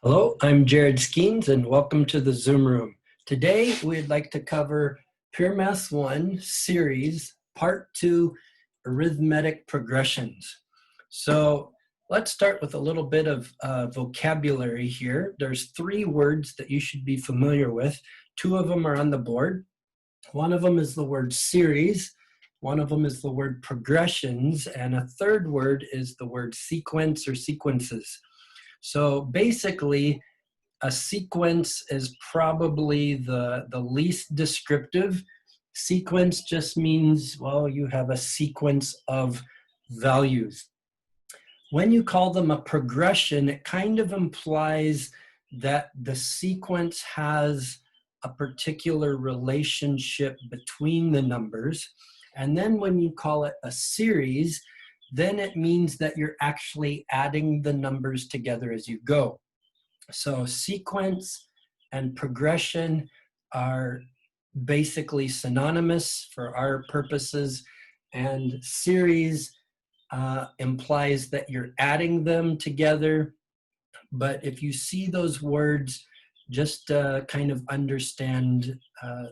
Hello, I'm Jared Skeens and welcome to the Zoom room. Today we'd like to cover Pure Math 1 series, part 2, arithmetic progressions. So let's start with a little bit of vocabulary here. There's 3 words that you should be familiar with. 2 of them are on the board. One of them is the word series. One of them is the word progressions. And a third word is the word sequence or sequences. So basically, a sequence is probably the least descriptive. Sequence just means, well, you have a sequence of values. When you call them a progression, it kind of implies that the sequence has a particular relationship between the numbers. And then when you call it a series, then it means that you're actually adding the numbers together as you go. So sequence and progression are basically synonymous for our purposes, and series implies that you're adding them together. But if you see those words, just kind of understand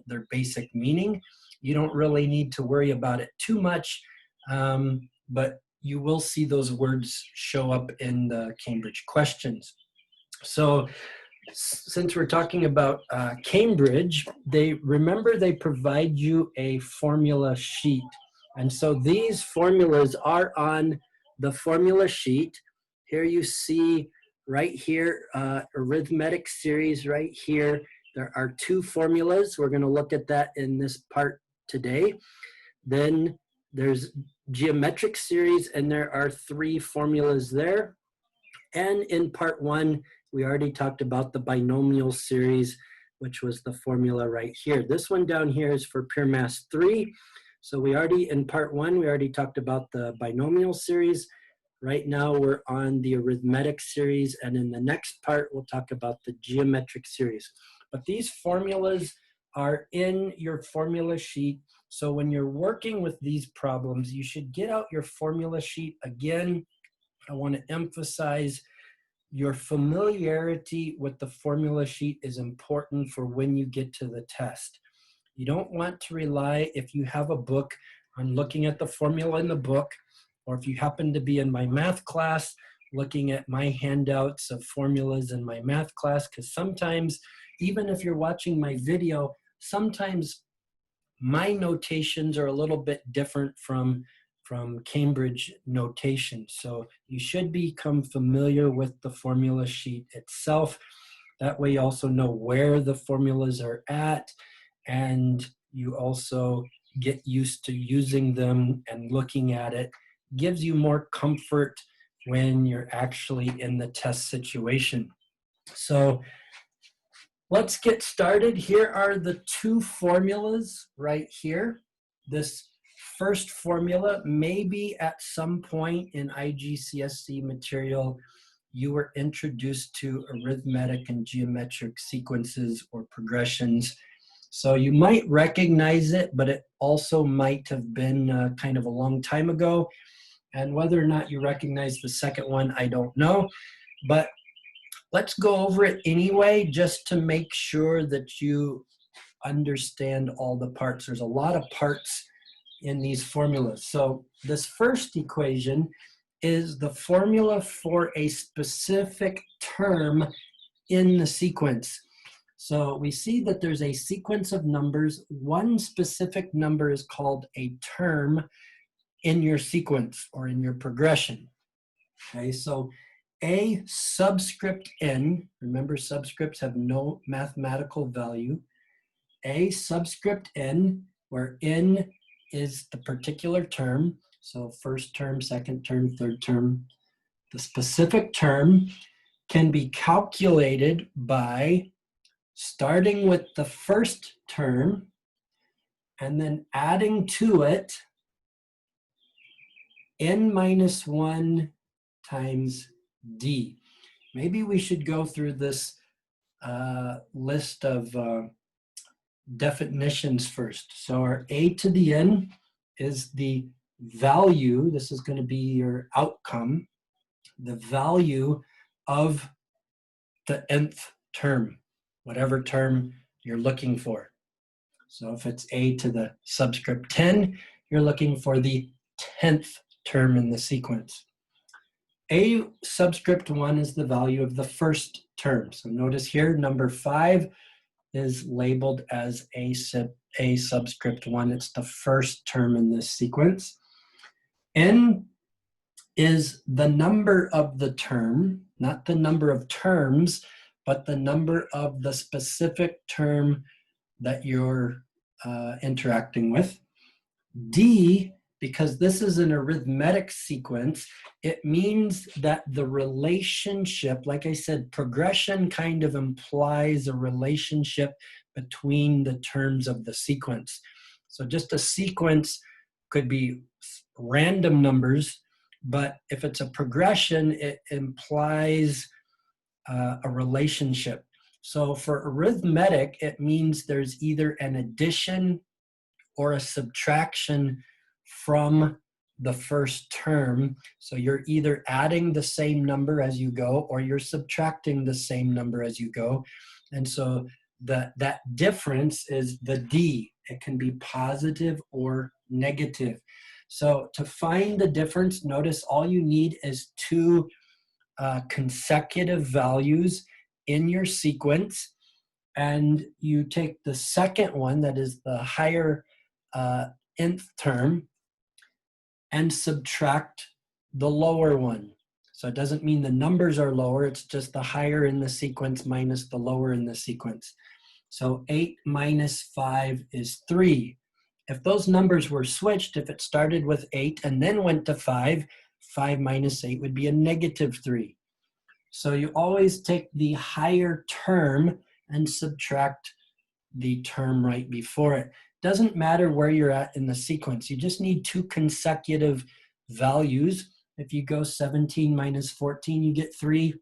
their basic meaning. You don't really need to worry about it too much, but you will see those words show up in the Cambridge questions. So since we're talking about Cambridge, they provide you a formula sheet. And so these formulas are on the formula sheet. Here you see right here, arithmetic series right here. There are 2 formulas. We're going to look at that in this part today. Then there's geometric series, and there are 3 formulas there. And in part 1, we already talked about the binomial series, which was the formula right here. This one down here is for Pure Math 3. So in part 1, we already talked about the binomial series. Right now we're on the arithmetic series, and in the next part, we'll talk about the geometric series. But these formulas are in your formula sheet. So when you're working with these problems, you should get out your formula sheet. Again, I want to emphasize your familiarity with the formula sheet is important for when you get to the test. You don't want to rely, if you have a book, on looking at the formula in the book, or if you happen to be in my math class, looking at my handouts of formulas in my math class, because sometimes, even if you're watching my video, sometimes my notations are a little bit different from Cambridge notation. So you should become familiar with the formula sheet itself. That way you also know where the formulas are at, and you also get used to using them and looking at it. Gives you more comfort when you're actually in the test situation. So let's get started. Here are the 2 formulas right here. This first formula, maybe at some point in IGCSE material, you were introduced to arithmetic and geometric sequences or progressions. So you might recognize it, but it also might have been kind of a long time ago. And whether or not you recognize the second one, I don't know. But let's go over it anyway, just to make sure that you understand all the parts. There's a lot of parts in these formulas. So this first equation is the formula for a specific term in the sequence. So we see that there's a sequence of numbers. One specific number is called a term in your sequence or in your progression. Okay, so a subscript n, remember subscripts have no mathematical value. A subscript n, where n is the particular term, so first term, second term, third term. The specific term can be calculated by starting with the first term and then adding to it n minus 1 times d. Maybe we should go through this list of definitions first. So our a to the n is the value, this is going to be your outcome, the value of the nth term, whatever term you're looking for. So if it's a to the subscript 10, you're looking for the 10th term in the sequence. A subscript 1 is the value of the first term. So notice here, number 5 is labeled as a subscript 1. It's the first term in this sequence. N is the number of the term, not the number of terms, but the number of the specific term that you're interacting with. D, because this is an arithmetic sequence, it means that the relationship, like I said, progression kind of implies a relationship between the terms of the sequence. So just a sequence could be random numbers, but if it's a progression, it implies a relationship. So for arithmetic, it means there's either an addition or a subtraction from the first term. So you're either adding the same number as you go, or you're subtracting the same number as you go. And so that difference is the D. It can be positive or negative. So to find the difference, notice all you need is two consecutive values in your sequence, and you take the second one, that is the higher nth term, and subtract the lower one. So it doesn't mean the numbers are lower, it's just the higher in the sequence minus the lower in the sequence. So 8 minus 5 is 3. If those numbers were switched, if it started with 8 and then went to 5, 5 minus 8 would be a negative 3. So you always take the higher term and subtract the term right before it. Doesn't matter where you're at in the sequence. You just need two consecutive values. If you go 17 minus 14, you get 3.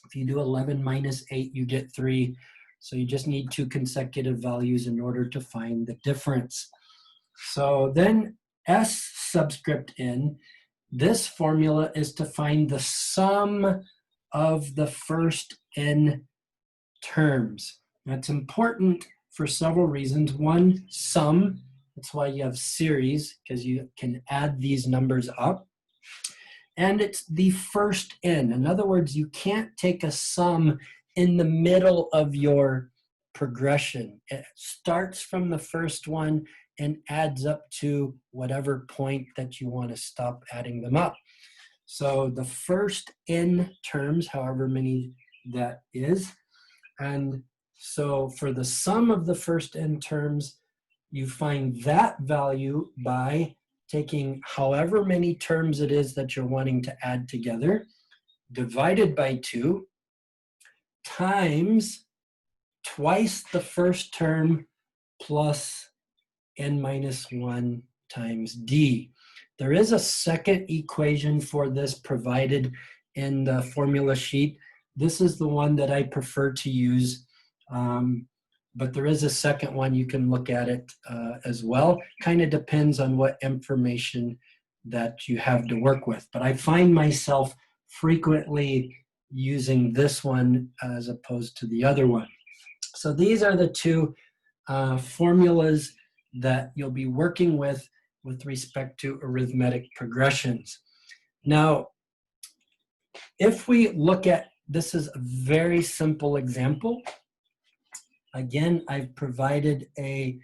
If you do 11 minus 8, you get 3. So you just need two consecutive values in order to find the difference. So then S subscript N, this formula is to find the sum of the first N terms. That's important for several reasons. One, sum. That's why you have series, because you can add these numbers up. And it's the first N. In other words, you can't take a sum in the middle of your progression. It starts from the first one and adds up to whatever point that you want to stop adding them up. So the first N terms, however many that is, and so for the sum of the first N terms, you find that value by taking however many terms it is that you're wanting to add together, divided by 2, times twice the first term plus N minus 1 times D. There is a second equation for this provided in the formula sheet. This is the one that I prefer to use, but there is a second one. You can look at it as well. Kind of depends on what information that you have to work with. But I find myself frequently using this one as opposed to the other one. So these are the two formulas that you'll be working with respect to arithmetic progressions. Now, if we look at, this is a very simple example. Again, I've provided a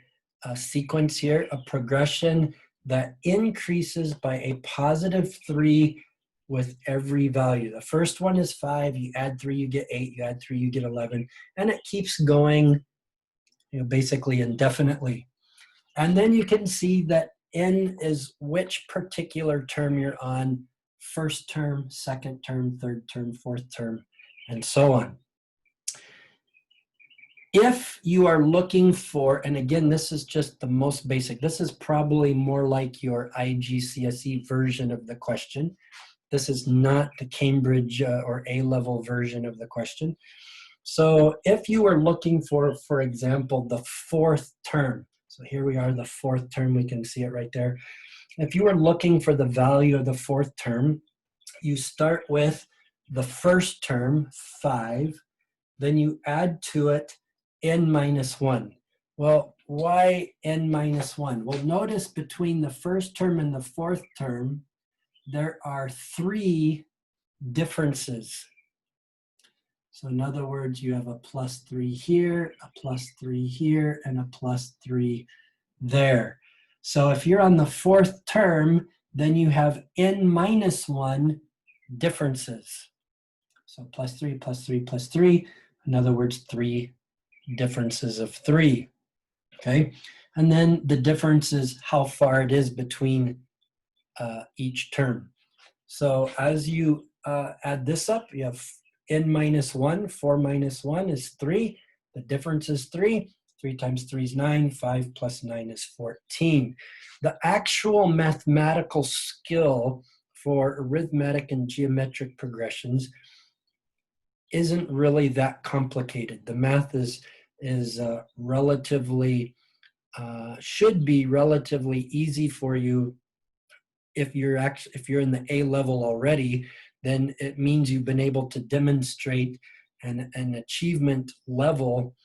sequence here, a progression that increases by a positive 3 with every value. The first one is 5, you add 3, you get 8, you add 3, you get 11, and it keeps going, basically indefinitely. And then you can see that N is which particular term you're on, first term, second term, third term, fourth term, and so on. If you are looking for, and again, this is just the most basic, this is probably more like your IGCSE version of the question. This is not the Cambridge or A-level version of the question. So if you are looking for example, the fourth term, so here we are, the fourth term, we can see it right there. If you are looking for the value of the fourth term, you start with the first term, 5, then you add to it n minus 1. Well, why n minus 1? Well, notice between the first term and the fourth term, there are 3 differences. So in other words, you have a plus 3 here, a plus 3 here, and a plus 3 there. So if you're on the fourth term, then you have n minus 1 differences. So plus 3, plus 3, plus 3. In other words, 3 differences of 3. Okay? And then the difference is how far it is between each term. So as you add this up, you have n minus 1. 4 minus 1 is 3. The difference is 3. 3 times 3 is 9. 5 plus 9 is 14. The actual mathematical skill for arithmetic and geometric progressions isn't really that complicated. The math is relatively, should be relatively easy for you. If you're in the A level already, then it means you've been able to demonstrate an achievement level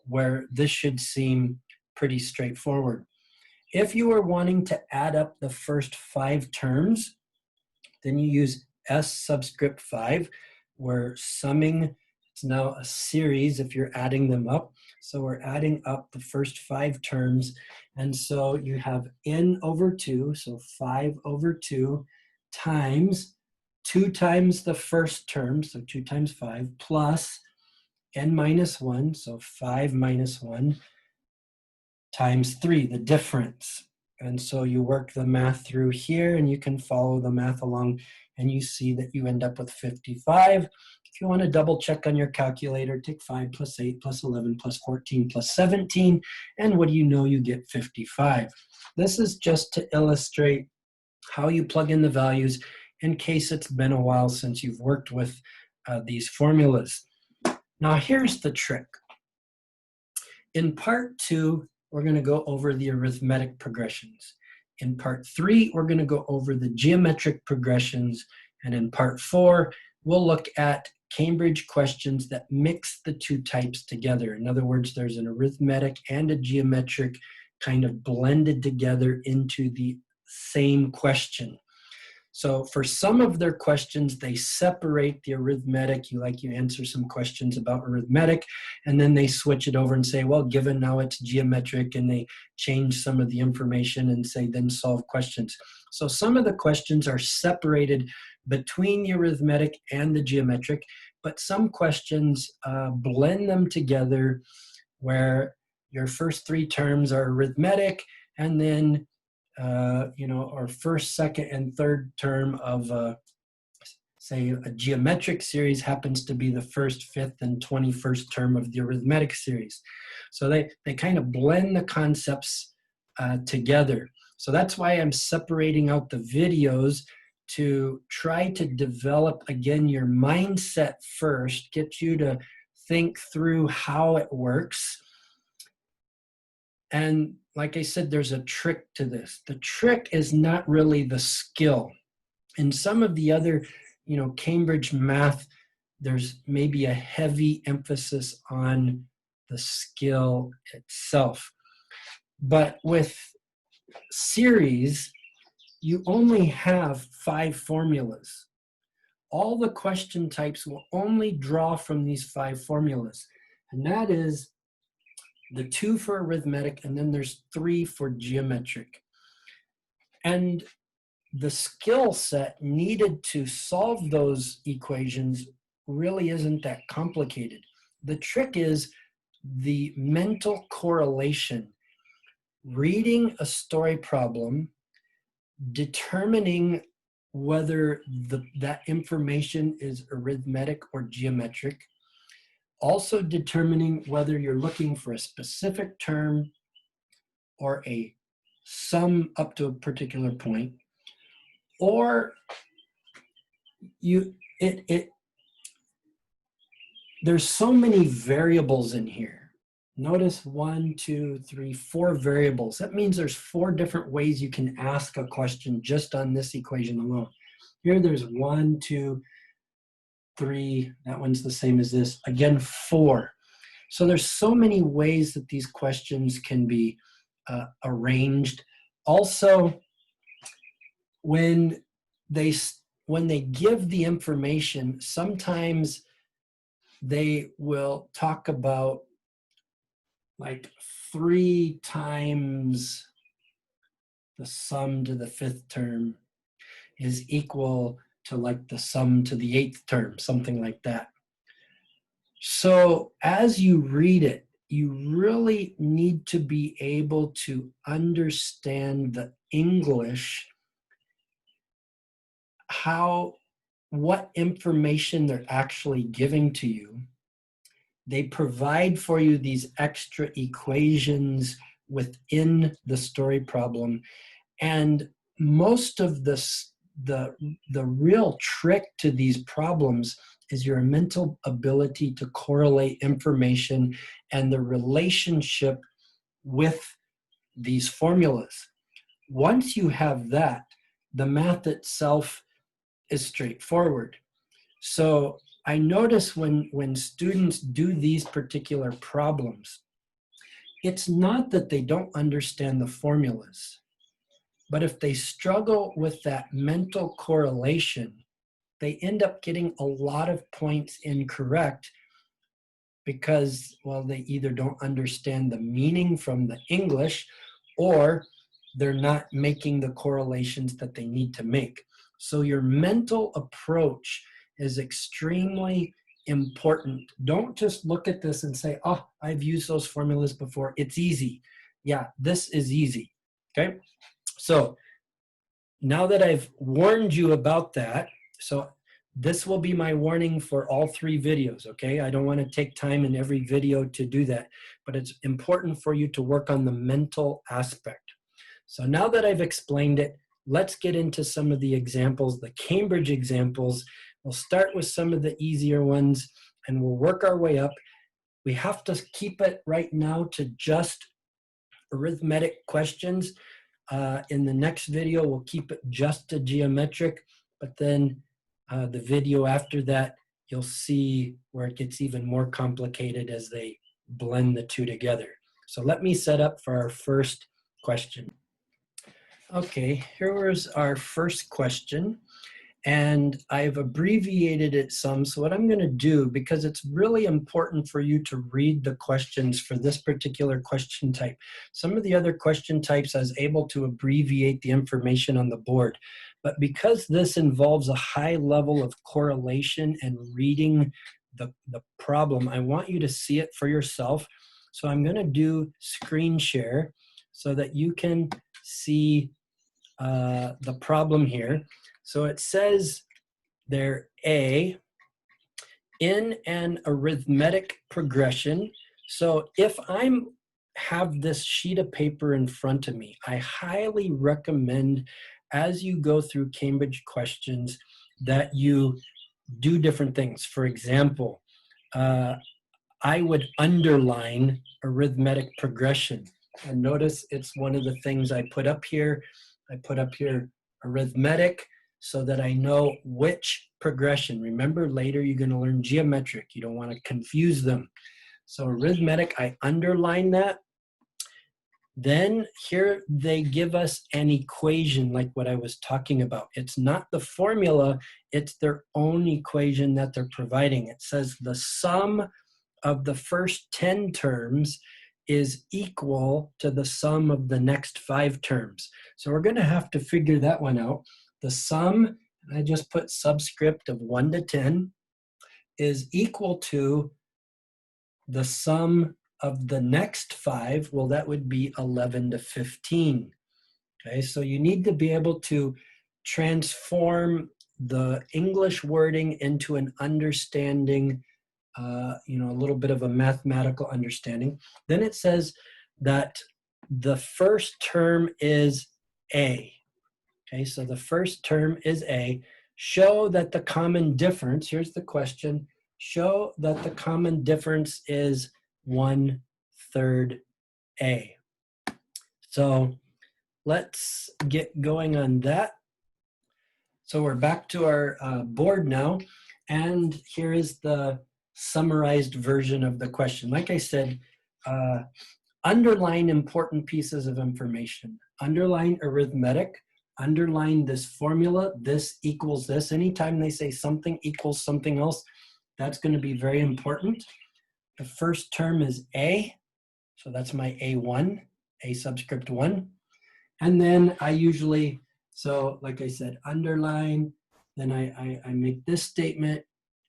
where this should seem pretty straightforward. If you are wanting to add up the first 5 terms, then you use S subscript 5. We're summing, it's now a series if you're adding them up. So we're adding up the first 5 terms. And so you have n over 2, so 5 over 2 times 2 times the first term, so 2 times 5, plus n minus 1, so 5 minus 1, times 3, the difference. And so you work the math through here, and you can follow the math along, and you see that you end up with 55. If you want to double check on your calculator, take 5 plus 8 plus 11 plus 14 plus 17, and what do you know? You get 55. This is just to illustrate how you plug in the values in case it's been a while since you've worked with these formulas. Now here's the trick. In part 2, we're going to go over the arithmetic progressions. In part 3, we're going to go over the geometric progressions. And in part 4, we'll look at Cambridge questions that mix the 2 types together. In other words, there's an arithmetic and a geometric kind of blended together into the same question. So for some of their questions, they separate the arithmetic. You answer some questions about arithmetic, and then they switch it over and say, well, given now it's geometric, and they change some of the information and say, then solve questions. So some of the questions are separated between the arithmetic and the geometric, but some questions blend them together where your first 3 terms are arithmetic, and then or first, second, and third term of, say, a geometric series happens to be the first, 5th, and 21st term of the arithmetic series. So they kind of blend the concepts together. So that's why I'm separating out the videos to try to develop, again, your mindset first, get you to think through how it works. And like I said, there's a trick to this. The trick is not really the skill. In some of the other, Cambridge math, there's maybe a heavy emphasis on the skill itself. But with series, you only have 5 formulas. All the question types will only draw from these 5 formulas. And that is the 2 for arithmetic, and then there's 3 for geometric. And the skill set needed to solve those equations really isn't that complicated. The trick is the mental correlation. Reading a story problem, determining whether that information is arithmetic or geometric, also determining whether you're looking for a specific term or a sum up to a particular point, or there's so many variables in here. Notice 1, 2, 3, 4 variables. That means there's 4 different ways you can ask a question just on this equation alone. Here there's 1, 2, 3, that one's the same as this. Again, 4. So there's so many ways that these questions can be arranged. Also, when they give the information, sometimes they will talk about like 3 times the sum to the 5th term is equal to like the sum to the 8th term, something like that. So as you read it, you really need to be able to understand the English, what information they're actually giving to you. They provide for you these extra equations within the story problem. And most of the real trick to these problems is your mental ability to correlate information and the relationship with these formulas. Once you have that, the math itself is straightforward. So I notice when students do these particular problems, it's not that they don't understand the formulas, but if they struggle with that mental correlation, they end up getting a lot of points incorrect because, well, they either don't understand the meaning from the English or they're not making the correlations that they need to make. So your mental approach is extremely important. Don't just look at this and say, oh, I've used those formulas before. It's easy. Yeah, this is easy. Okay. So now that I've warned you about that, so this will be my warning for all 3 videos, okay? I don't want to take time in every video to do that, but it's important for you to work on the mental aspect. So now that I've explained it, let's get into some of the examples, the Cambridge examples. We'll start with some of the easier ones and we'll work our way up. We have to keep it right now to just arithmetic questions. In the next video, we'll keep it just to geometric, but then the video after that, you'll see where it gets even more complicated as they blend the 2 together. So let me set up for our first question. Okay, here is our first question. And I've abbreviated it some. So what I'm going to do, because it's really important for you to read the questions for this particular question type. Some of the other question types I was able to abbreviate the information on the board. But because this involves a high level of correlation and reading the problem, I want you to see it for yourself. So I'm going to do screen share so that you can see the problem here. So it says there, A, in an arithmetic progression. So if I have this sheet of paper in front of me, I highly recommend as you go through Cambridge questions that you do different things. For example, I would underline arithmetic progression. And notice it's one of the things I put up here. I put up here arithmetic so that I know which progression. Remember, later you're going to learn geometric. You don't want to confuse them. So arithmetic, I underline that. Then here they give us an equation like what I was talking about. It's not the formula, it's their own equation that they're providing. It says the sum of the first 10 terms is equal to the sum of the next 5 terms. So we're going to have to figure that one out. The sum, I just put subscript of 1 to 10, is equal to the sum of the next 5. Well, that would be 11 to 15. Okay, so you need to be able to transform the English wording into an understanding, a little bit of a mathematical understanding. Then it says that the first term is A. Okay, so the first term is A. Show that the common difference, here's the question, show that the common difference is 1/3 A. So let's get going on that. So we're back to our board now. And here is the summarized version of the question. Like I said, underline important pieces of information. Underline arithmetic, underline this formula, this equals this. Anytime they say something equals something else, that's going to be very important. The first term is A, so that's my A1, A subscript 1. And then I usually, so like I said, underline, then I make this statement,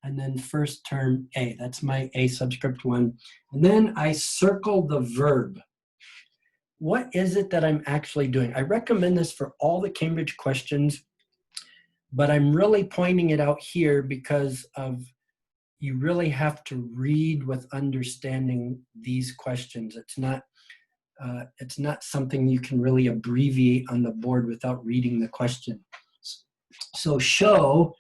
and then first term A, that's my A subscript 1. And then I circle the verb. What is it that I'm actually doing? I recommend this for all the Cambridge questions, but I'm really pointing it out here because of you really have to read with understanding these questions. It's not something you can really abbreviate on the board without reading the question. So show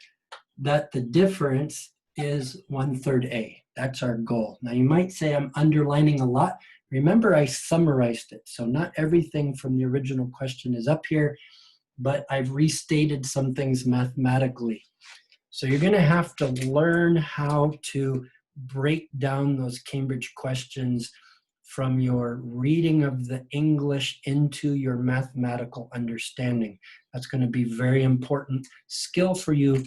that the difference is 1/3 A. That's our goal. Now you might say I'm underlining a lot. Remember, I summarized it. So not everything from the original question is up here, but I've restated some things mathematically. So you're going to have to learn how to break down those Cambridge questions from your reading of the English into your mathematical understanding. That's going to be a very important skill for you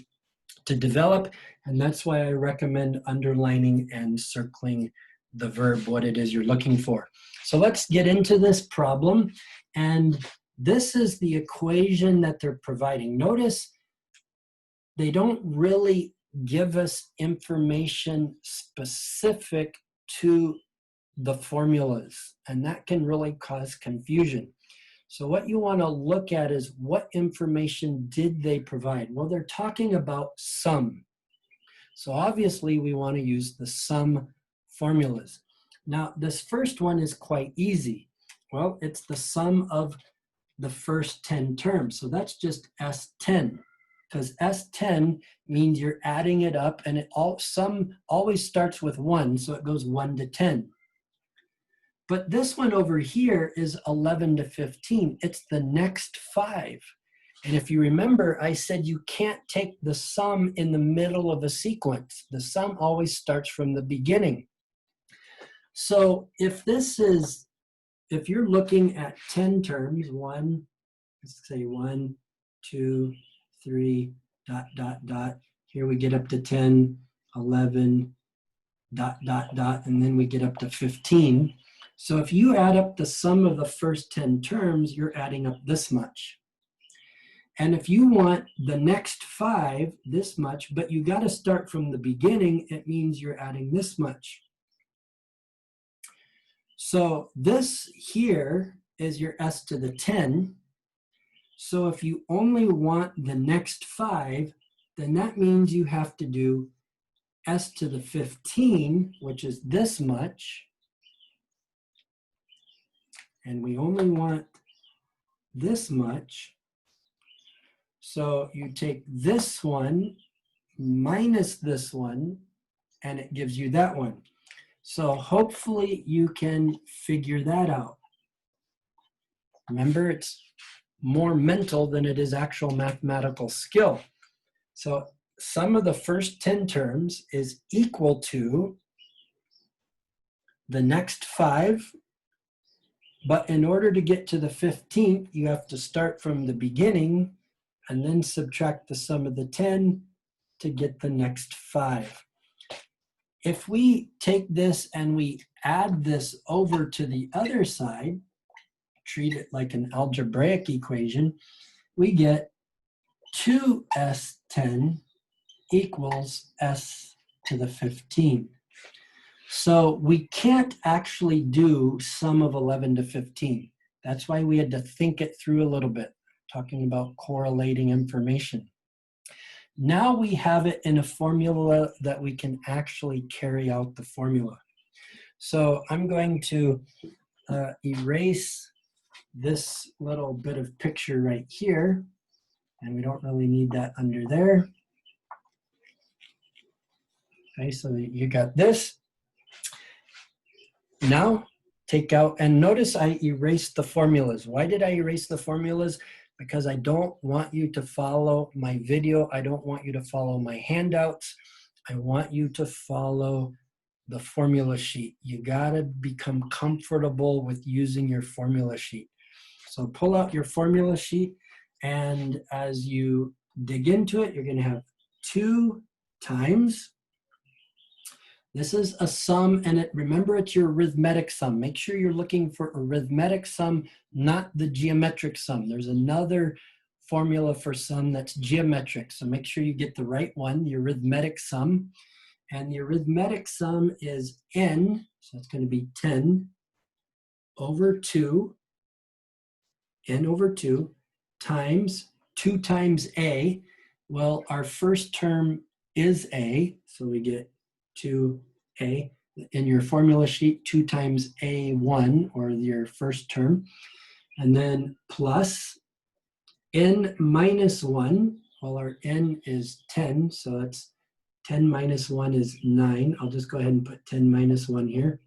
to develop, and that's why I recommend underlining and circling the verb, what it is you're looking for. So let's get into this problem, and this is the equation that they're providing. Notice they don't really give us information specific to the formulas, and that can really cause confusion. So what you want to look at is what information did they provide? Well, they're talking about sum. So obviously we want to use the sum formulas. Now this first one is quite easy. Well, it's the sum of the first 10 terms. So that's just S10. Because S10 means you're adding it up, and sum always starts with 1, so it goes 1 to 10. But this one over here is 11 to 15. It's the next 5. And if you remember, I said you can't take the sum in the middle of a sequence. The sum always starts from the beginning. So if you're looking at 10 terms, let's say 1, 2, 3, ... Here we get up to 10, 11, ... and then we get up to 15. So if you add up the sum of the first 10 terms, you're adding up this much. And if you want the next 5, this much, but you got to start from the beginning, it means you're adding this much. So this here is your S to the 10. So if you only want the next 5, then that means you have to do S to the 15, which is this much. And we only want this much. So you take this one minus this one, and it gives you that one. So hopefully you can figure that out. Remember, it's more mental than it is actual mathematical skill. So sum of the first 10 terms is equal to the next 5, but in order to get to the 15th, you have to start from the beginning and then subtract the sum of the 10 to get the next 5. If we take this and we add this over to the other side, treat it like an algebraic equation, we get 2s10 equals s to the 15. So we can't actually do sum of 11 to 15. That's why we had to think it through a little bit, talking about correlating information. Now we have it in a formula that we can actually carry out the formula. So I'm going to erase this little bit of picture right here, and we don't really need that under there. Okay, so you got this. Now take out, and notice I erased the formulas. Why did I erase the formulas? Because I don't want you to follow my video. I don't want you to follow my handouts. I want you to follow the formula sheet. You gotta become comfortable with using your formula sheet. So pull out your formula sheet, and as you dig into it, you're gonna have 2 times. This is a sum, and remember it's your arithmetic sum. Make sure you're looking for arithmetic sum, not the geometric sum. There's another formula for sum that's geometric, so make sure you get the right one, the arithmetic sum. And the arithmetic sum is n, so it's going to be 10 over 2, n over 2, times 2 times a. Well, our first term is a, so we get 2a. In your formula sheet, 2 times a1, or your first term. And then plus n minus 1. Well, our n is 10, so it's 10 minus 1 is 9. I'll just go ahead and put 10 minus 1 here.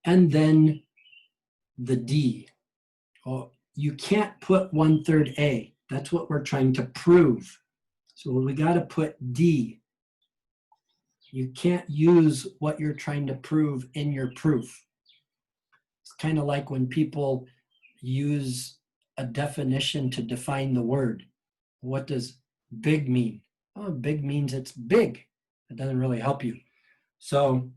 And then the d. Oh, you can't put 1/3 a. That's what we're trying to prove. So we got to put d. You can't use what you're trying to prove in your proof. It's kind of like when people use a definition to define the word. What does big mean? Oh, big means it's big. It doesn't really help you. So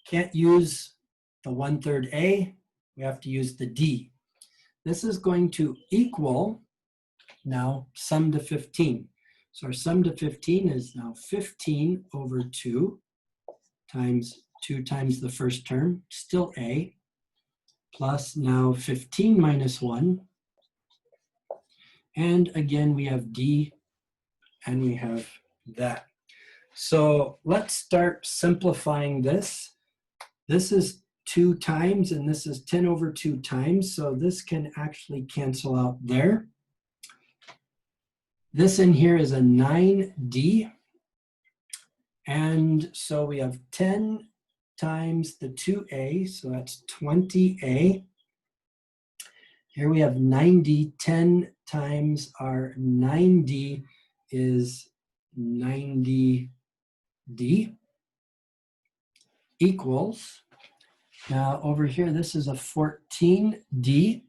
can't use the 1/3 a. We have to use the d. This is going to equal now sum to 15. So our sum to 15 is now 15 over 2 times 2 times the first term, still a, plus now 15 minus 1. And again, we have d, and we have that. So let's start simplifying this. This is 2 times, and this is 10 over 2 times, so this can actually cancel out there. This in here is a 9d, and so we have 10 times the 2a, so that's 20a. Here we have 90, 10 times our 9d is 90d equals, now over here this is a 14d,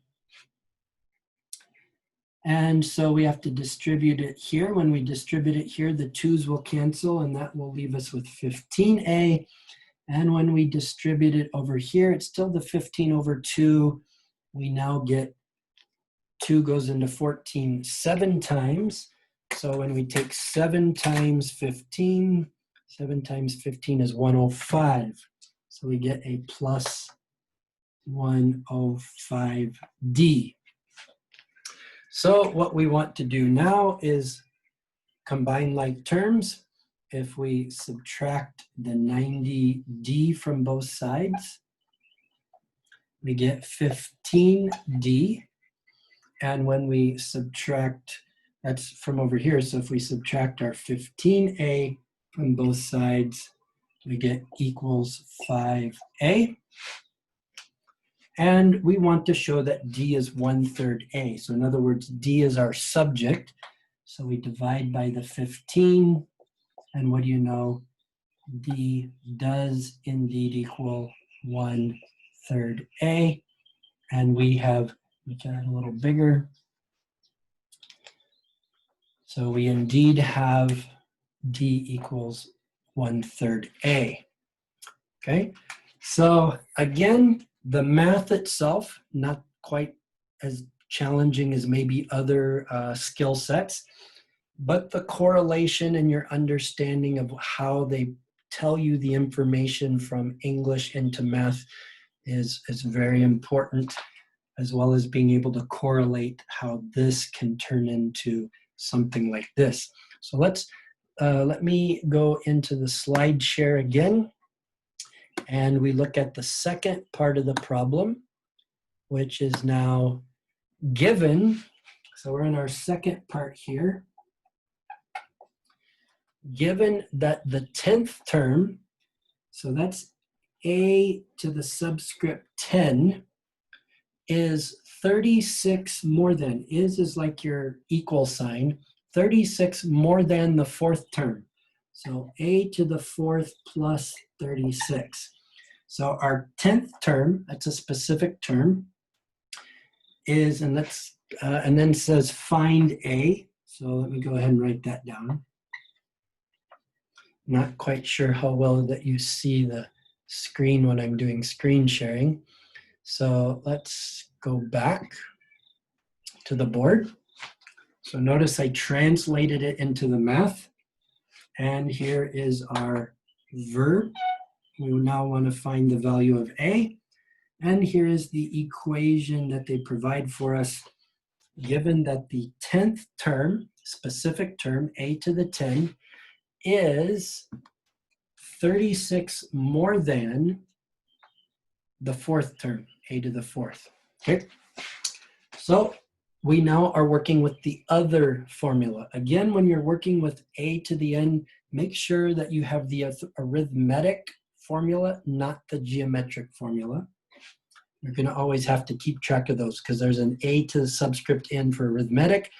and so we have to distribute it here. When we distribute it here, the 2's will cancel, and that will leave us with 15a. And when we distribute it over here, it's still the 15 over 2. We now get 2 goes into 14 7 times. So when we take 7 times 15, 7 times 15 is 105. So we get a plus 105d. So what we want to do now is combine like terms. If we subtract the 90d from both sides, we get 15d. And when we subtract, that's from over here, so if we subtract our 15a from both sides, we get equals 5a. And we want to show that d is 1/3 a. So in other words, d is our subject. So we divide by the 15, and what do you know? D does indeed equal 1/3 a. And we have, make that a little bigger. So we indeed have d equals 1/3 a. Okay, so again, the math itself, not quite as challenging as maybe other skill sets, but the correlation and your understanding of how they tell you the information from English into math is very important, as well as being able to correlate how this can turn into something like this. So let me go into the slide share again. And we look at the second part of the problem, which is now given. So we're in our second part here. Given that the 10th term, so that's a to the subscript 10, is 36 more than, is like your equal sign, 36 more than the fourth term. So a to the fourth plus 36. So our 10th term, that's a specific term, is, and then says find a. So let me go ahead and write that down. Not quite sure how well that you see the screen when I'm doing screen sharing. So let's go back to the board. So notice I translated it into the math. And here is our verb. We now want to find the value of a. And here is the equation that they provide for us, given that the 10th term, specific term, a to the 10, is 36 more than the fourth term, a to the fourth. Okay, so we now are working with the other formula. Again, when you're working with a to the n, make sure that you have the arithmetic formula, not the geometric formula. You're going to always have to keep track of those because there's an a to the subscript n for arithmetic,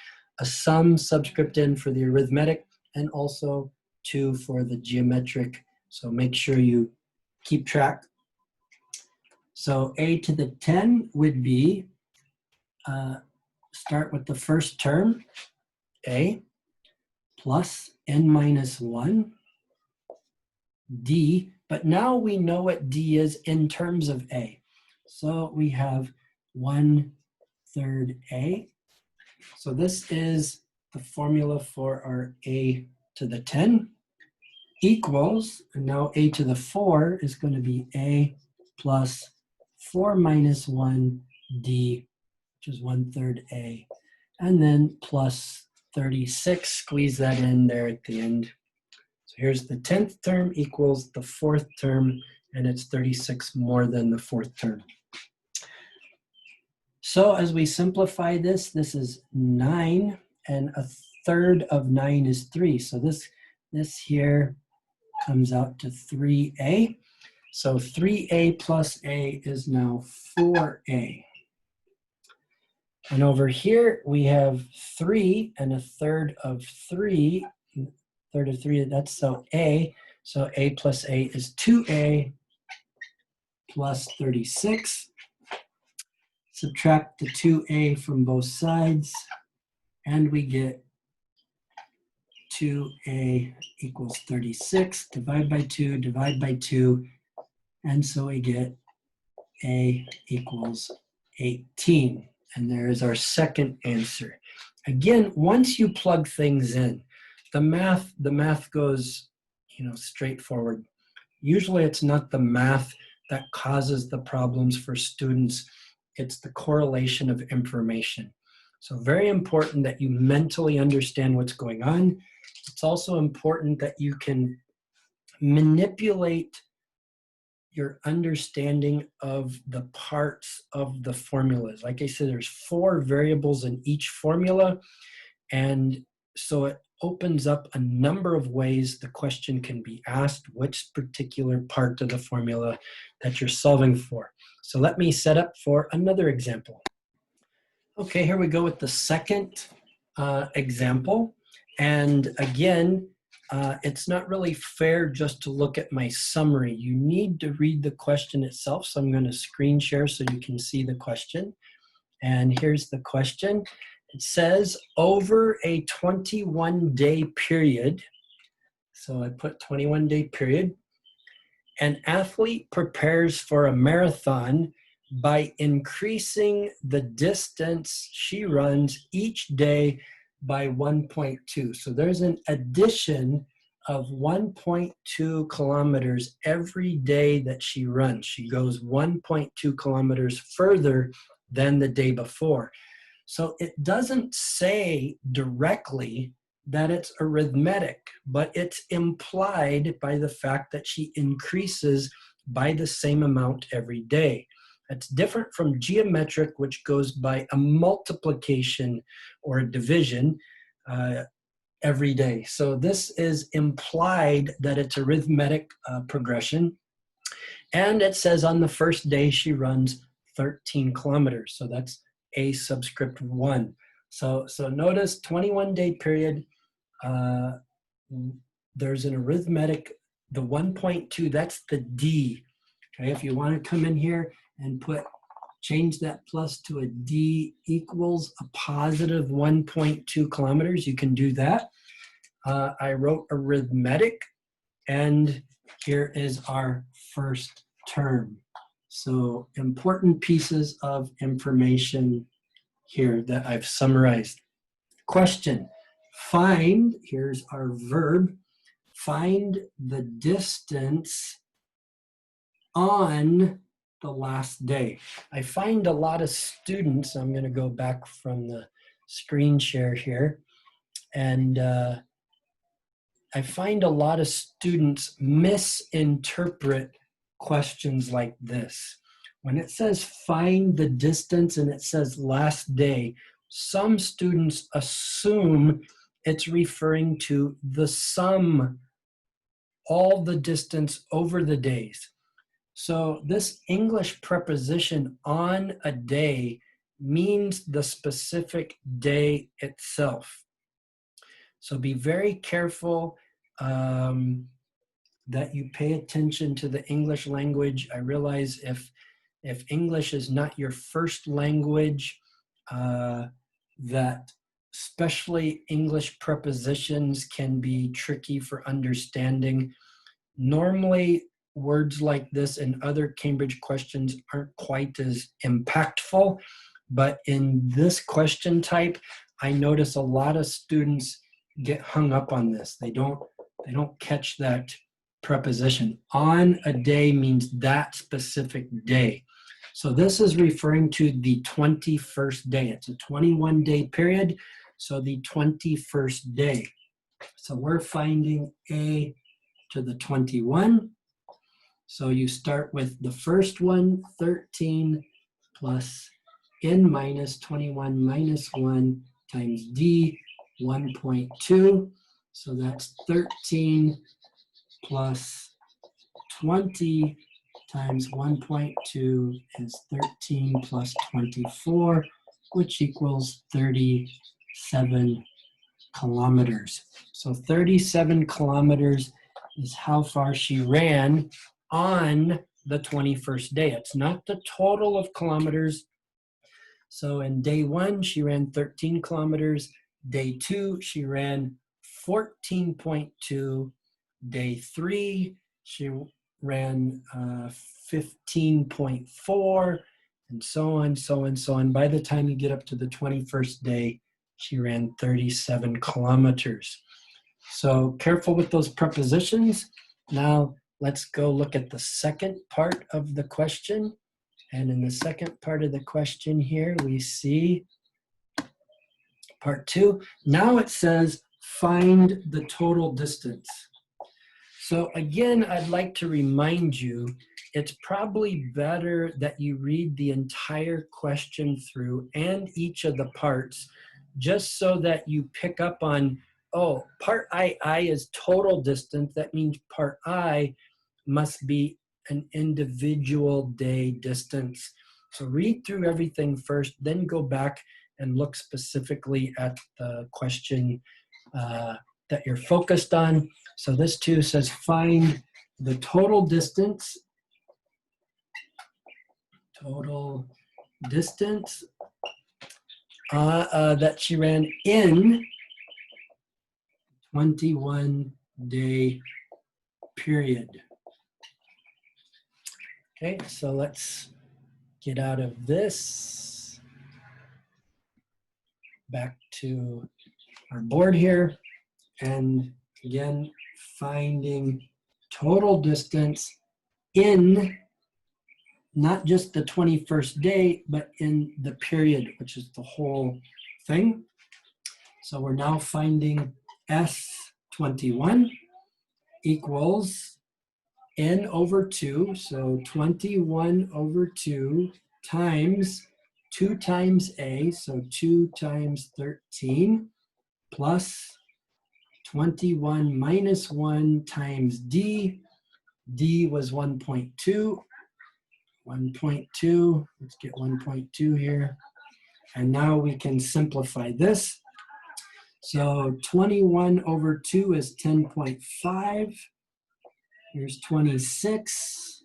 a sum subscript n for the arithmetic, and also 2 for the geometric. So make sure you keep track. So a to the 10 would be, start with the first term, a, plus n minus 1, d. But now we know what d is in terms of a. So we have 1/3 a. So this is the formula for our a to the 10 equals, and now a to the 4 is going to be a plus 4 minus 1 d, which is 1/3 a, and then plus 36, squeeze that in there at the end. So here's the 10th term equals the fourth term, and it's 36 more than the fourth term. So as we simplify this, this is 9, and 1/3 of 9 is 3. So this here comes out to 3a. So 3a plus a is now 4a. And over here we have 3 and 1/3 of 3. 1/3 of 3, that's so a. So a plus a is 2a plus 36. Subtract the 2a from both sides, and we get 2a equals 36. Divide by 2, divide by 2, and so we get a equals 18. And there is our second answer. Again, once you plug things in, the math goes, straightforward. Usually it's not the math that causes the problems for students. It's the correlation of information. So very important that you mentally understand what's going on. It's also important that you can manipulate your understanding of the parts of the formulas. Like I said, there's 4 variables in each formula, and so it opens up a number of ways the question can be asked, which particular part of the formula that you're solving for. So let me set up for another example. Okay, here we go with the second example. And again, it's not really fair just to look at my summary. You need to read the question itself. So I'm going to screen share so you can see the question. And here's the question. It says, over a 21-day period, so I put 21-day period, an athlete prepares for a marathon by increasing the distance she runs each day by 1.2. So there's an addition of 1.2 kilometers every day that she runs. She goes 1.2 kilometers further than the day before. So it doesn't say directly that it's arithmetic, but it's implied by the fact that she increases by the same amount every day. That's different from geometric, which goes by a multiplication or a division every day. So this is implied that it's arithmetic progression. And it says on the first day she runs 13 kilometers. So that's a subscript 1. So notice 21-day period, there's an arithmetic, the 1.2, that's the D. Okay, if you want to come in here and change that plus to a D equals a positive 1.2 kilometers, you can do that. I wrote arithmetic, and here is our first term. So important pieces of information here that I've summarized. Question, find, here's our verb, find the distance on the last day. I find a lot of students, I'm going to go back from the screen share here, and I find a lot of students misinterpret questions like this. When it says find the distance and it says last day, some students assume it's referring to the sum, all the distance over the days. So this English preposition on a day means the specific day itself. So be very careful that you pay attention to the English language. I realize if English is not your first language, that especially English prepositions can be tricky for understanding. Normally, words like this and other Cambridge questions aren't quite as impactful, but in this question type, I notice a lot of students get hung up on this. They don't catch that preposition. On a day means that specific day. So this is referring to the 21st day. It's a 21-day period, so the 21st day. So we're finding A to the 21. So you start with the first one, 13 plus n minus 21 minus 1 times d, 1.2. So that's 13 plus 20 times 1.2 is 13 plus 24, which equals 37 kilometers. So 37 kilometers is how far she ran on the 21st day. It's not the total of kilometers. So in day 1, she ran 13 kilometers. Day 2, she ran 14.2. Day 3, she ran 15.4, and so on, so on, so on. By the time you get up to the 21st day, she ran 37 kilometers. So careful with those prepositions. Now let's go look at the second part of the question. And in the second part of the question here, we see part 2. Now it says, find the total distance. So again, I'd like to remind you, it's probably better that you read the entire question through and each of the parts, just so that you pick up on, oh, part I is total distance. That means part I must be an individual day distance. So read through everything first, then go back and look specifically at the question that you're focused on. So this too says find the total distance that she ran in 21-day period. Okay, so let's get out of this. Back to our board here. And again, finding total distance in not just the 21st day, but in the period, which is the whole thing. So we're now finding S21 equals n over 2. So 21 over 2 times 2 times A, so 2 times 13, plus 21 minus 1 times D. D was 1.2. 1.2, let's get 1.2 here. And now we can simplify this. So 21 over 2 is 10.5. Here's 26.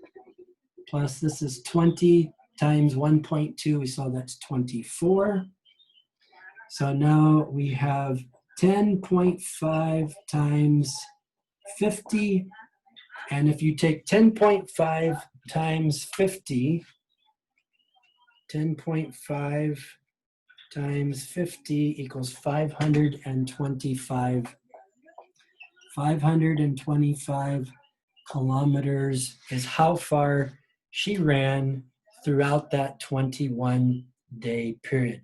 Plus this is 20 times 1.2. We saw that's 24. So now we have 10.5 times 50. And if you take 10.5 times 50, 10.5 times 50 equals 525. 525 kilometers is how far she ran throughout that 21-day period.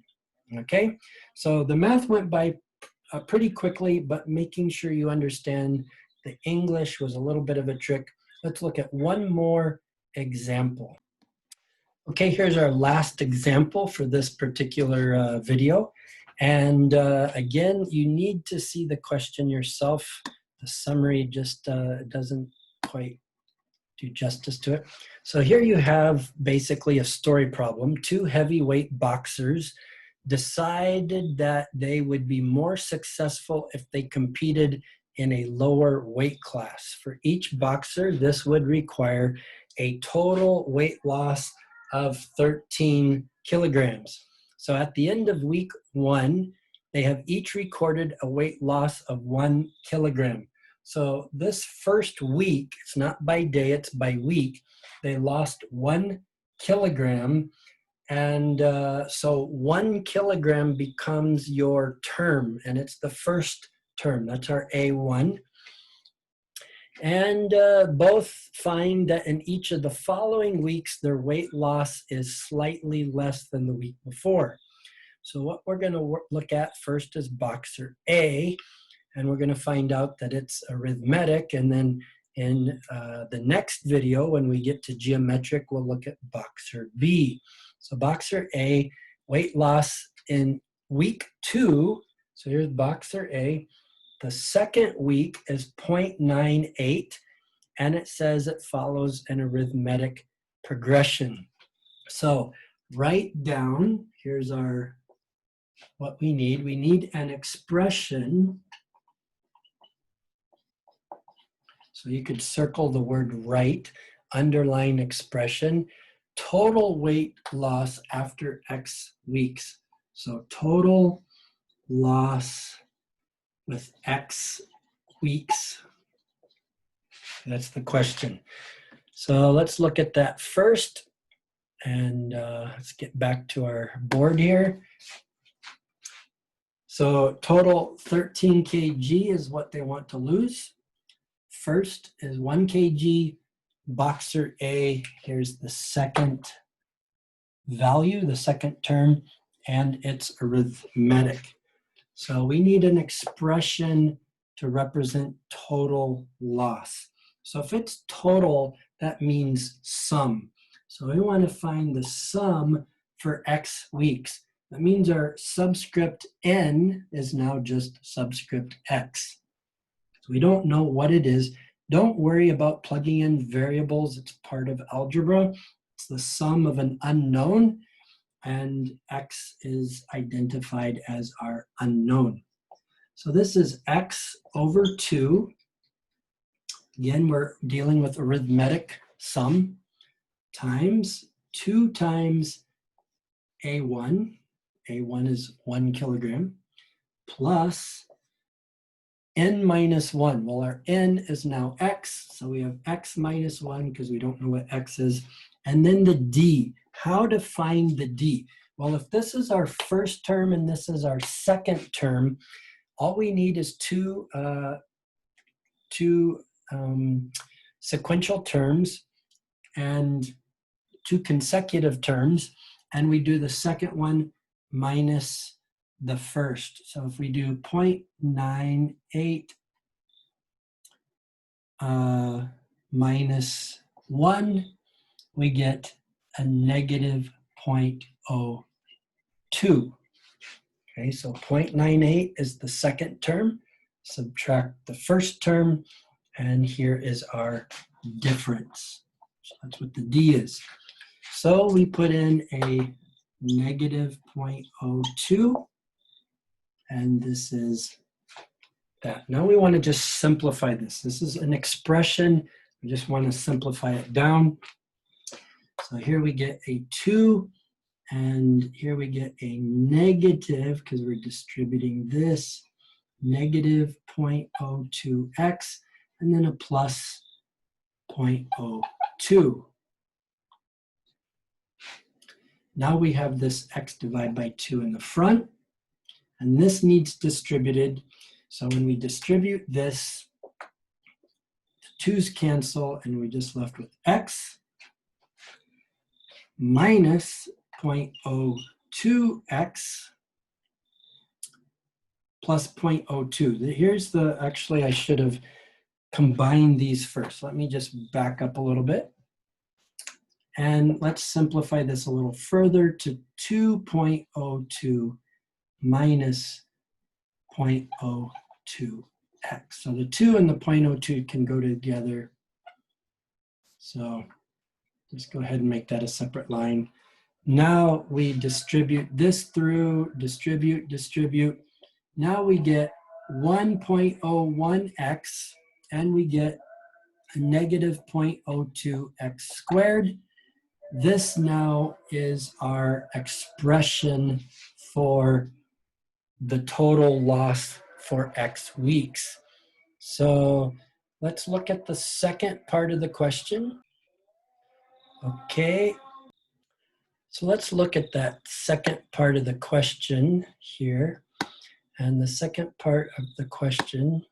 Okay, so the math went by pretty quickly, but making sure you understand the English was a little bit of a trick. Let's look at one more example. Okay, here's our last example for this particular video. And again, you need to see the question yourself. The summary just doesn't quite do justice to it. So here you have basically a story problem. Two heavyweight boxers decided that they would be more successful if they competed in a lower weight class. For each boxer, this would require a total weight loss of 13 kilograms. So at the end of week 1, they have each recorded a weight loss of 1 kilogram. So this first week, it's not by day, it's by week, they lost 1 kilogram. And so 1 kilogram becomes your term, and it's the first term. That's our A1. And both find that in each of the following weeks, their weight loss is slightly less than the week before. So what we're going to look at first is boxer A, and we're going to find out that it's arithmetic. And then in the next video, when we get to geometric, we'll look at boxer B. So boxer A, weight loss in week 2. So here's boxer A. The second week is 0.98, and it says it follows an arithmetic progression. So write down, here's our, what we need. We need an expression. So you could circle the word right, underline expression, total weight loss after X weeks. So total loss with X weeks. That's the question. So let's look at that first. And let's get back to our board here. So total 13 kg is what they want to lose. First is 1 kg, boxer A. Here's the second value, the second term, and it's arithmetic. So we need an expression to represent total loss. So if it's total, that means sum. So we want to find the sum for X weeks. That means our subscript N is now just subscript X. So we don't know what it is. Don't worry about plugging in variables. It's part of algebra. It's the sum of an unknown, and X is identified as our unknown. So this is X over 2. Again, we're dealing with arithmetic sum times 2 times A1. A1 is 1 kilogram, plus N minus 1. Well, our N is now X, so we have X minus 1 because we don't know what X is. And then the D. How to find the D? Well, if this is our first term and this is our second term, all we need is two sequential terms and 2 consecutive terms, and we do the second one minus the first. So if we do 0.98 minus 1, we get a negative 0.02. Okay, so 0.98 is the second term. Subtract the first term, and here is our difference. So that's what the D is. So we put in a negative 0.02. And this is that. Now we want to just simplify this. This is an expression. We just want to simplify it down. So here we get a 2, and here we get a negative, because we're distributing this, negative 0.02x, and then a plus 0.02. Now we have this x divided by 2 in the front, and this needs distributed. So when we distribute this, the 2's cancel, and we're just left with x minus 0.02x plus 0.02. Here's the, actually I should have combined these first. Let me just back up a little bit. And let's simplify this a little further to 2.02 minus 0.02x. So the 2 and the 0.02 can go together. So just go ahead and make that a separate line. Now we distribute this through, distribute. Now we get 1.01x, and we get a negative 0.02x squared. This now is our expression for the total loss for X weeks. So let's look at the second part of the question. Okay, so let's look at that second part of the question here. And the second part of the question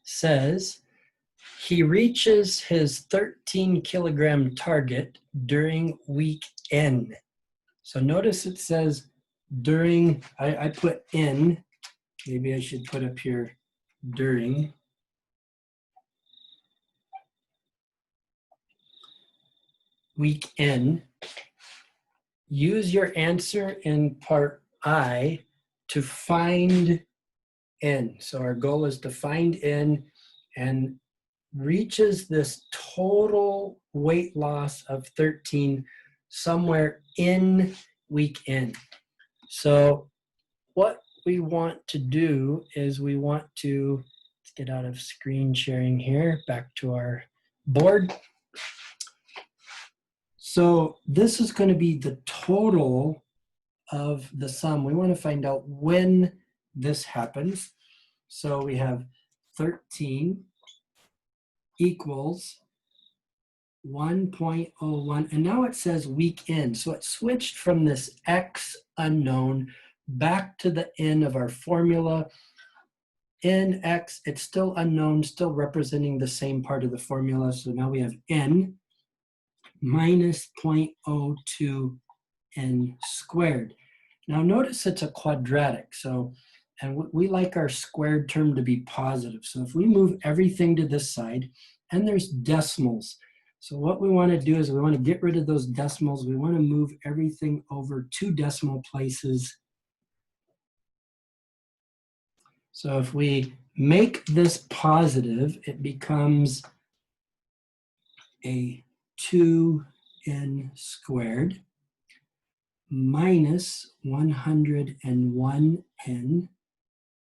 says, he reaches his 13 kilogram target during week N. So notice it says during, I put in, maybe I should put up here during. Week N. Use your answer in part I to find N. So our goal is to find N, and reaches this total weight loss of 13 somewhere in week N. So what we want to do is we want to, let's get out of screen sharing here, back to our board. So this is going to be the total of the sum. We want to find out when this happens. So we have 13 equals 1.01, and now it says week N. So it switched from this X unknown back to the N of our formula. In X, it's still unknown, still representing the same part of the formula. So now we have N minus 0.02 N squared. Now notice it's a quadratic, so, and we like our squared term to be positive. So if we move everything to this side, and there's decimals. So what we want to do is we want to get rid of those decimals. We want to move everything over 2 decimal places. So if we make this positive, it becomes a 2n squared minus 101n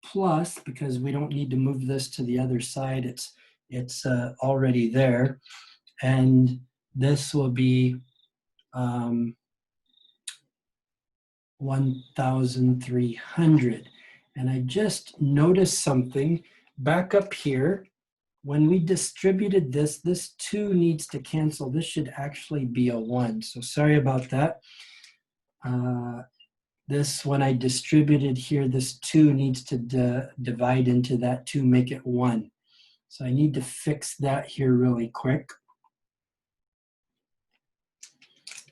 plus, because we don't need to move this to the other side, it's already there, and this will be 1,300. And I just noticed something back up here. When we distributed this, this 2 needs to cancel. This should actually be a 1. So sorry about that. This, when I distributed here, this 2 needs to divide into that 2, make it 1. So I need to fix that here really quick.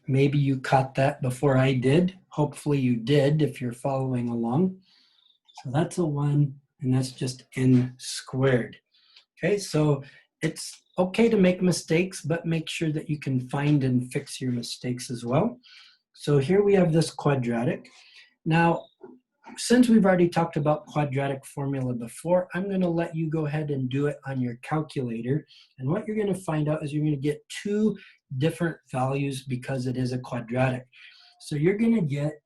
Maybe you caught that before I did. Hopefully you did if you're following along. So that's a 1, and that's just n squared. Okay, so it's okay to make mistakes, but make sure that you can find and fix your mistakes as well. So here we have this quadratic. Now, since we've already talked about quadratic formula before, I'm going to let you go ahead and do it on your calculator. And what you're going to find out is you're going to get 2 different values because it is a quadratic. So you're going to get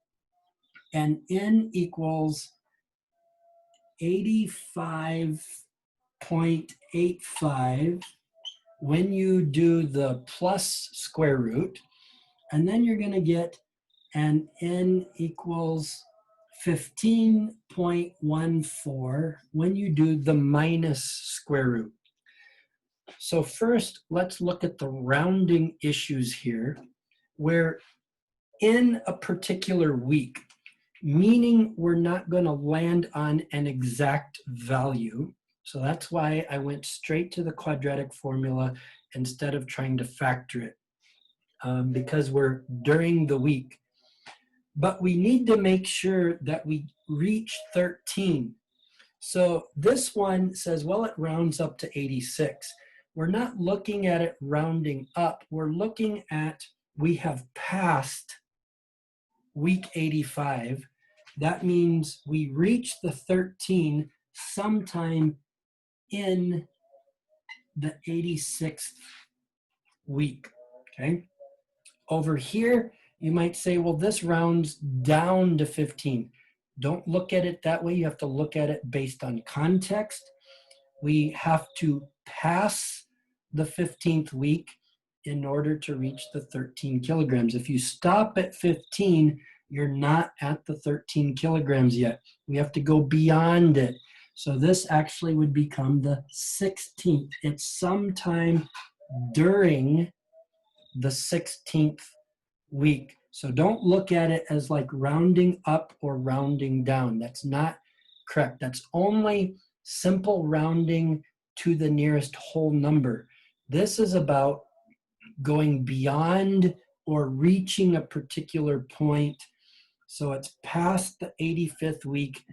an n equals 85.85 when you do the plus square root, and then you're going to get an n equals 15.14 when you do the minus square root. So first, let's look at the rounding issues here, where in a particular week, meaning we're not going to land on an exact value. So that's why I went straight to the quadratic formula instead of trying to factor it, because we're during the week. But we need to make sure that we reach 13. So this one says, well, it rounds up to 86. We're not looking at it rounding up. We're looking at, we have passed week 85. That means we reach the 13 sometime in the 86th week, okay? Over here, you might say, well, this rounds down to 15. Don't look at it that way. You have to look at it based on context. We have to pass the 15th week in order to reach the 13 kilograms. If you stop at 15, you're not at the 13 kilograms yet. We have to go beyond it. So this actually would become the 16th. It's sometime during the 16th week. So don't look at it as like rounding up or rounding down. That's not correct. That's only simple rounding to the nearest whole number. This is about going beyond or reaching a particular point. So it's past the 85th week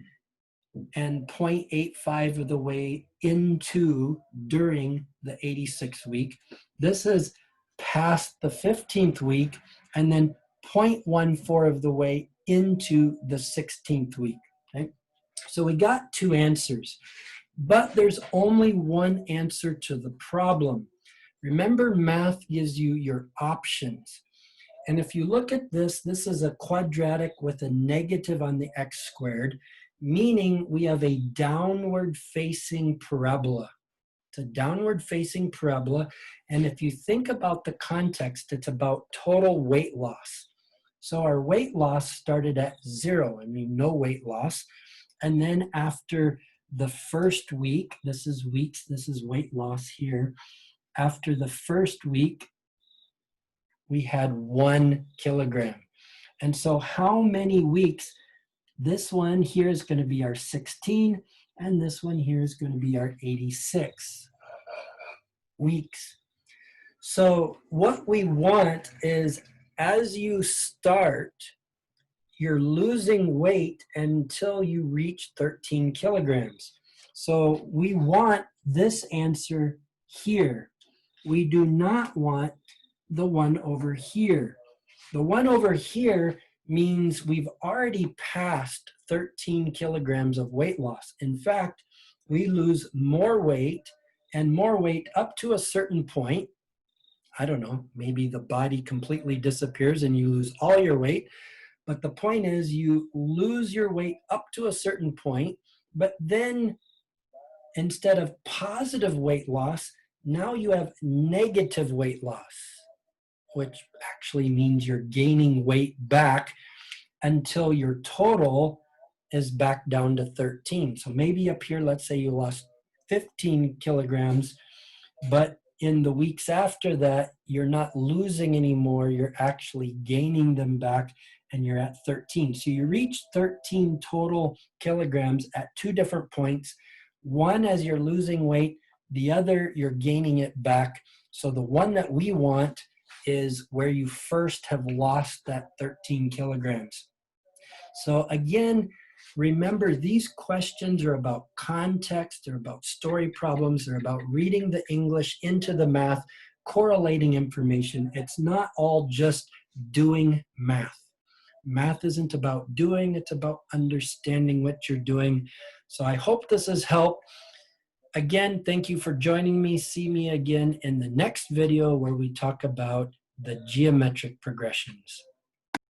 and 0.85 of the way into during the 86th week. This is past the 15th week and then 0.14 of the way into the 16th week. Okay? So we got two answers, but there's only one answer to the problem. Remember, math gives you your options. And if you look at this, this is a quadratic with a negative on the x squared, meaning we have a downward facing parabola. It's a downward facing parabola. And if you think about the context, it's about total weight loss. So our weight loss started at 0, I mean no weight loss. And then after the first week, this is weeks, this is weight loss here. After the first week, we had 1 kilogram. And so how many weeks? This one here is going to be our 16, and this one here is going to be our 86 weeks. So what we want is, as you start, you're losing weight until you reach 13 kilograms. So we want this answer here. We do not want the one over here. The one over here means we've already passed 13 kilograms of weight loss. In fact, we lose more weight and more weight up to a certain point. I don't know, maybe the body completely disappears and you lose all your weight. But the point is, you lose your weight up to a certain point, but then instead of positive weight loss, now you have negative weight loss, which actually means you're gaining weight back until your total is back down to 13. So maybe up here, let's say you lost 15 kilograms, but in the weeks after that, you're not losing anymore, you're actually gaining them back, and you're at 13. So you reach 13 total kilograms at two different points. One as you're losing weight, the other you're gaining it back. So the one that we want is where you first have lost that 13 kilograms. So again, remember, these questions are about context, they're about story problems, they're about reading the English into the math, correlating information. It's not all just doing math. Math isn't about doing, it's about understanding what you're doing. So I hope this has helped. Again, thank you for joining me. See me again in the next video where we talk about the geometric progressions.